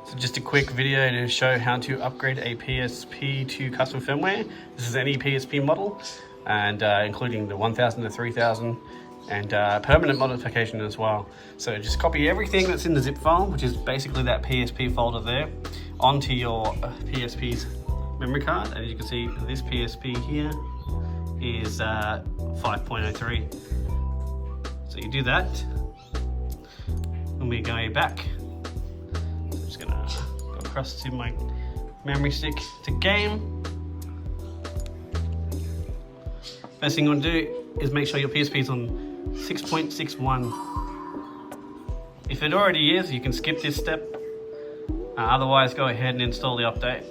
So just a quick video to show how to upgrade a PSP to custom firmware. This is any PSP model, and including the 1000 to 3000 and permanent modification as well. So just copy everything that's in the zip file, which is basically that PSP folder there, onto your PSP's memory card. And you can see this PSP here is 5.03. So you do that, and we go back. I'm just gonna go across to my memory stick to game. First thing you want to do is make sure your PSP is on 6.61. If it already is, you can skip this step. Otherwise, go ahead and install the update.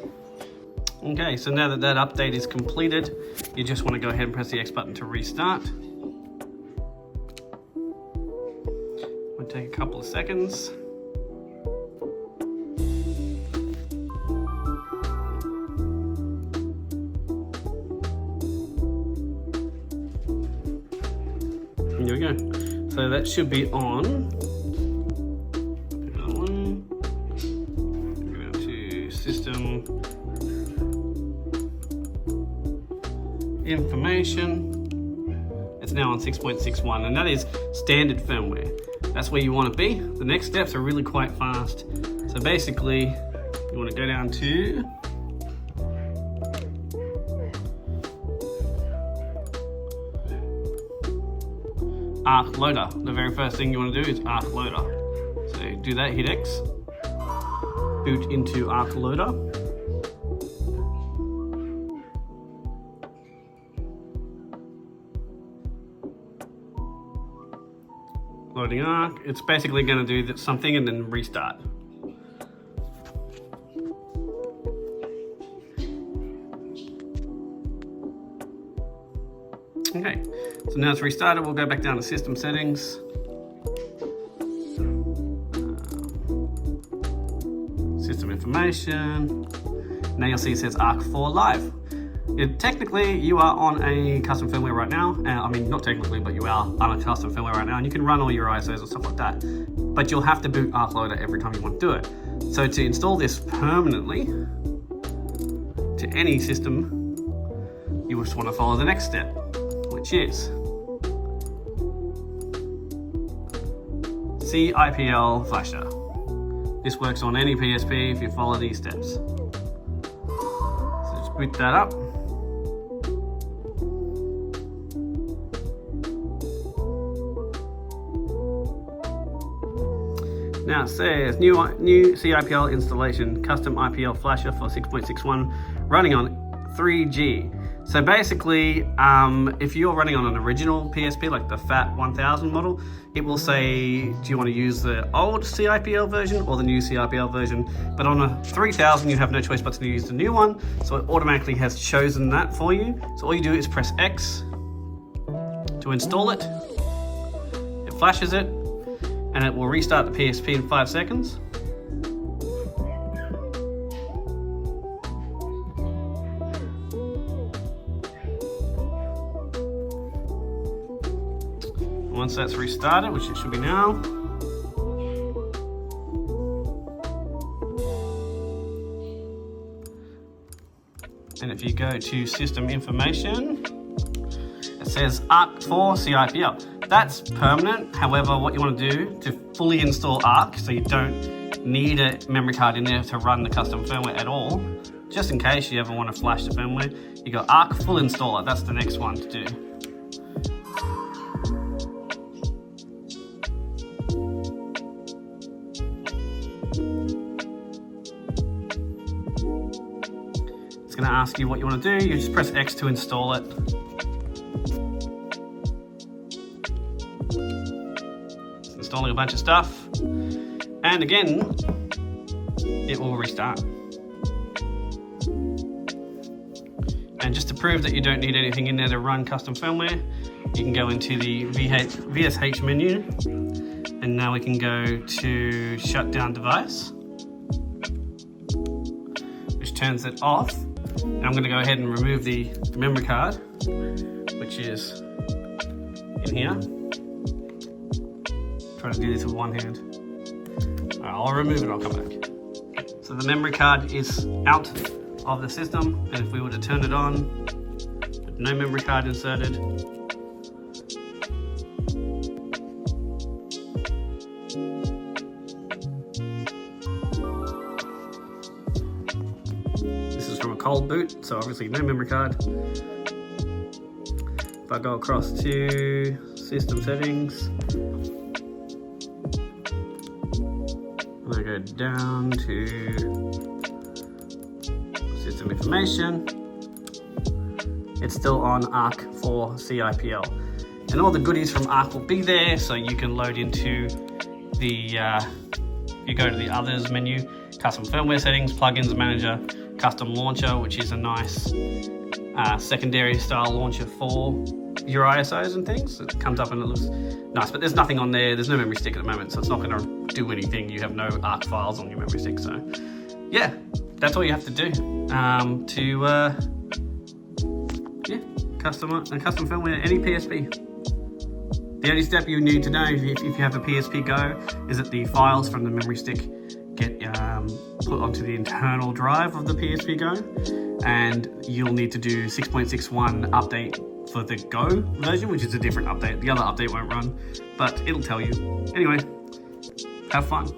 Okay, so now that that update is completed, you just want to go ahead and press the X button to restart. It'll take a couple of seconds. Here we go. So that should be on. Go to System Information. It's now on 6.61, and that is standard firmware. That's where you want to be. The next steps are really quite fast. So basically, you want to go down to Arc Loader. The very first thing you want to do is Arc Loader. So do that, hit X, boot into Arc Loader. Loading Arc. It's basically going to do something and then restart. Okay, so now it's restarted. We'll go back down to System Settings. System Information. Now you'll see it says Arc 4 Live. Technically, you are on a custom firmware right now. I mean, not technically, but you are on a custom firmware right now, and you can run all your ISOs and stuff like that. But you'll have to boot Arc Loader every time you want to do it. So to install this permanently to any system, you just want to follow the next step, which is CIPL Flasher. This works on any PSP if you follow these steps. So just boot that up. Now it says new CIPL installation, custom IPL flasher for 6.61, running on 3G. So basically, if you're running on an original PSP, like the FAT 1000 model, it will say, do you want to use the old CIPL version or the new CIPL version? But on a 3000, you have no choice but to use the new one. So it automatically has chosen that for you. So all you do is press X to install it. It flashes it, and it will restart the PSP in 5 seconds. Once that's restarted, which it should be now, and if you go to System Information, it says Arc 4 CIPL. That's permanent. However, what you want to do to fully install Arc, so you don't need a memory card in there to run the custom firmware at all, just in case you ever want to flash the firmware, you go Arc Full Installer. That's the next one to do. It's going to ask you what you want to do. You just press X to install it. It's installing a bunch of stuff. And again, it will restart. And just to prove that you don't need anything in there to run custom firmware, you can go into the VSH menu. And now we can go to shut down device, which turns it off. And I'm going to go ahead and remove the memory card, which is in here. Try to do this with one hand. I'll remove it, I'll come back. So the memory card is out of the system, and if we were to turn it on, with no memory card inserted, this is from a cold boot, so obviously no memory card. If I go across to system settings, and I go down to system information, it's still on ARC for CIPL. And all the goodies from ARC will be there, so you can load into the, you go to the others menu, custom firmware settings, plugins manager, custom launcher, which is a nice secondary style launcher for your ISOs and things. It comes up and it looks nice, but there's nothing on there. There's no memory stick at the moment, so it's not going to do anything. You have no ARC files on your memory stick. So yeah, that's all you have to do custom firmware any PSP. The only step you need to know if you have a PSP Go is that the files from the memory stick get put onto the internal drive of the PSP Go, and you'll need to do 6.61 update for the Go version, which is a different update. The other update won't run, but it'll tell you. Anyway, have fun.